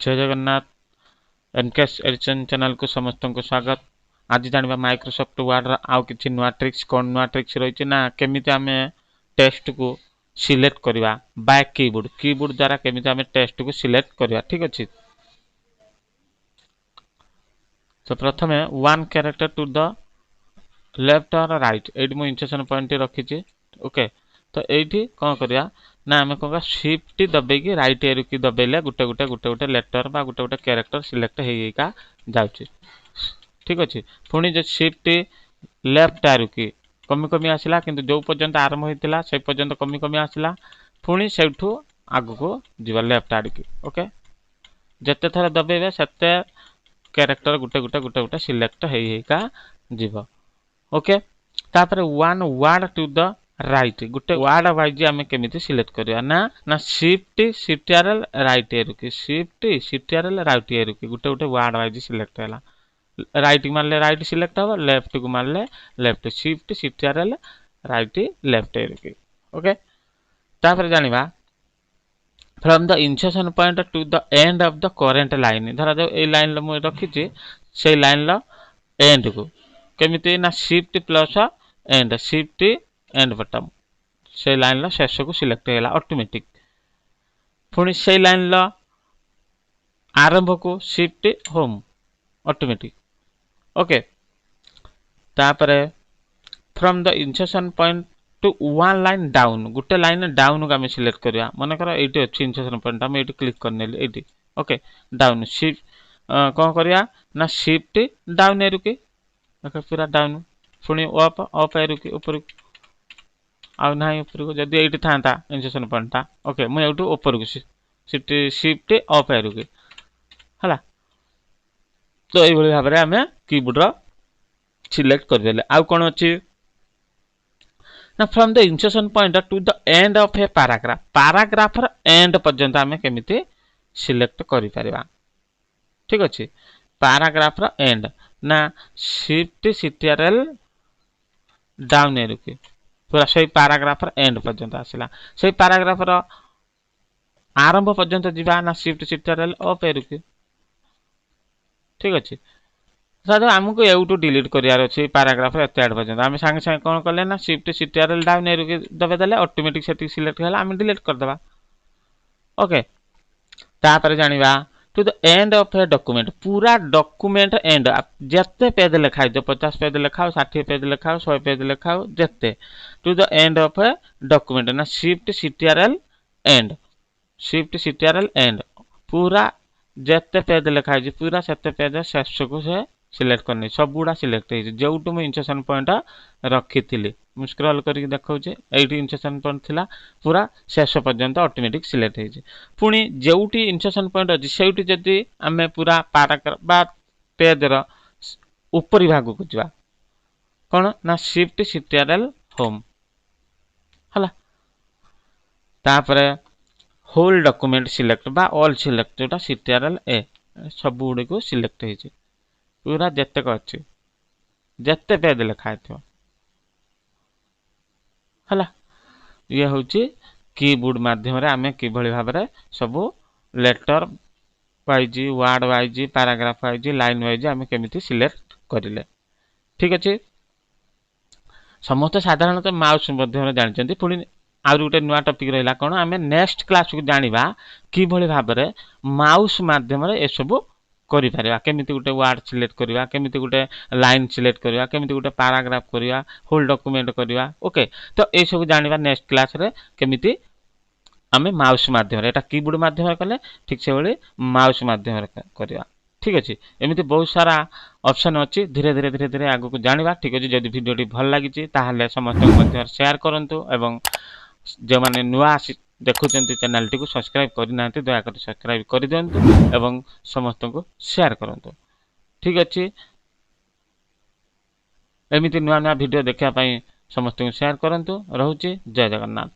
जय Jagannath MKS addition channel को समस्त को स्वागत। आज जानिबा माइक्रोसॉफ्ट वर्ड आउ किछि नुआ ट्रिक्स कोन नुआ ट्रिक्स रही ना केमिति आमे टेक्स्ट को सिलेक्ट करवा बाय कीबोर्ड द्वारा केमिति आमे टेक्स्ट को सिलेक्ट करवा। ठीक अछि, तो प्रथमे one character to the left और राइट एडी मो इंसर्शन पॉइंट रखिछि। ओके, तो एठी कोन करया ना आमे कोन शिफ्ट दबे की राइट एरो की दबेले गुटे लेटर बा गुटे कैरेक्टर सिलेक्ट हेका जाउछि। ठीक अछि, पुणी जे शिफ्ट लेफ्ट एरो की कमी कमी आसिला किंतु जो पर्यंत आरंभ होइतिला से पर्यंत कमी कमी आसिला, पुणी सेठू आगु को जिवा लेफ्ट एरो की। ओके, जते थरा दबेबे सेते कैरेक्टर गुटे सिलेक्ट हेका जिवो। ओके, तापर one word to the right गुटे वर्ड वाइज आमे केमिति सिलेक्ट करया ना shift CTRL right arrow key shift CTRL right arrow key गुटे वर्ड वाइज सिलेक्ट हैला। राइट मारले राइट सिलेक्ट हो, लेफ्ट को मारले left, shift CTRL right left arrow key. Okay, तापर जानिबा from the insertion point to the end of the current line. धरा जो ए लाइन ल मु रखिछि से लाइन ल एंड को केमिति ना shift plus and shift and button से लाइन ला शेष को सिलेक्ट हैला ऑटोमेटिक। पुणी से लाइन ला आरंभ को शिफ्ट होम ऑटोमेटिक। ओके, तापरे from the insertion point to one line down गुटे लाइन डाउन को आमे सिलेक्ट करया। मन कर एटी अछि इंसर्शन पॉइंट हम एटी क्लिक करनेली एटी। ओके, डाउन शिफ्ट कोन करया ना शिफ्ट डाउन एरो की पूरा डाउन, पुणी अप एरो की ऊपर आ नाही ऊपर को जदी एटी थांता इंसर्शन पॉइंट ता। ओके, मु एटू ऊपर को शिफ्ट अप एरो की हला। तो एई भली भाबरे हमें कीबोर्ड रो सिलेक्ट कर देले। आ कोन अछि ना from the insertion point to the end of a paragraph र एंड पर्यंत हमें केमिति सिलेक्ट करि परिबा। ठीक अछि, पैराग्राफ र एंड ना shift CTRL down arrow key पूरा से पैराग्राफ र एंड पर्यंत आसिला। से पैराग्राफ र आरंभ पर्यंत जिबा ना शिफ्ट सीटीआरएल अप एरो की। ठीक अछि, सादो हमको एउटू डिलीट करियार अछि पैराग्राफ एते एड पर्यंत हम संगे संगे कोन करले ना शिफ्ट सीटीआरएल डाउन एरो की दबे देले ऑटोमेटिक सेटिंग सिलेक्ट होला, हम डिलीट कर देबा। ओके, तापर जानिबा to the end of a document पूरा डॉक्यूमेंट एंड जत्ते पेज लिखाइ जो 50 पेज लिखाओ 60 पेज लिखाओ 100 पेज लिखाओ जत्ते to the end of a document ना shift CTRL end shift CTRL end पूरा जत्ते पेज लिखाइ जे पूरा सेते पेज शेष को से सिलेक्ट करनी सब गुडा सिलेक्ट हे जेउटु म इंसर्शन पॉइंट रखिथिली मु स्क्रॉल करके देखौ जे एठी इंसर्शन पॉइंट थिला पूरा शेष पर्यंत ऑटोमेटिक सिलेक्ट हे जे। पुणी जेउटी इंसर्शन पॉइंट अछि सेउटी जदी हमें पूरा पैराग्राफ बा पेज रो ऊपरी भाग को जवा कोन ना शिफ्ट सीटीआरएल होम हला। तापरे होल डॉक्यूमेंट सिलेक्ट बा ऑल सिलेक्ट जोटा सीटीआरएल ए सब गुडे को सिलेक्ट हे जे पूरा जत्ते को अछि जत्ते पेज लिखा थियो हला। ये होची कीबोर्ड माध्यम रे हमें कि भली भाबरे सब letter wise word wise paragraph wise line wise हमें केमिति सिलेक्ट करिले। ठीक अछि, समस्त साधारणतः माउस माध्यम रे जानिचंती। पुणी आउ गुटे नुवा टॉपिक रहला कोन हमें नेक्स्ट क्लास को जानिबा कि भली भाबरे माउस माध्यम रे ए सब करि परिबा केमिति गुटे वर्ड सिलेक्ट करिबा केमिति गुटे लाइन सिलेक्ट करिबा केमिति गुटे पैराग्राफ करिबा होल डॉक्यूमेंट करिबा। ओके, तो ए सब जानिबा नेक्स्ट क्लास रे केमिति हमें माउस माध्यम रे एटा कीबोर्ड माध्यम रे कले ठीक से बळे माउस माध्यम रे करिबा। ठीक अछि, एमिति बहुत सारा ऑप्शन अछि धीरे धीरे आगु को जानिबा। ठीक अछि, जदि वीडियोटी भल लागिछि ताहाले समस्त मध्य शेयर करंतु एवं जे माने नुवा देखुचंती चैनल टी को सब्सक्राइब करि नांती दया कर सब्सक्राइब करि दियंतु एवं समस्त को शेयर करंतु। ठीक अछि, एमिति नुवा नुवा वीडियो देखिया पई समस्त को शेयर करंतु। रहउची जय जगन्नाथ।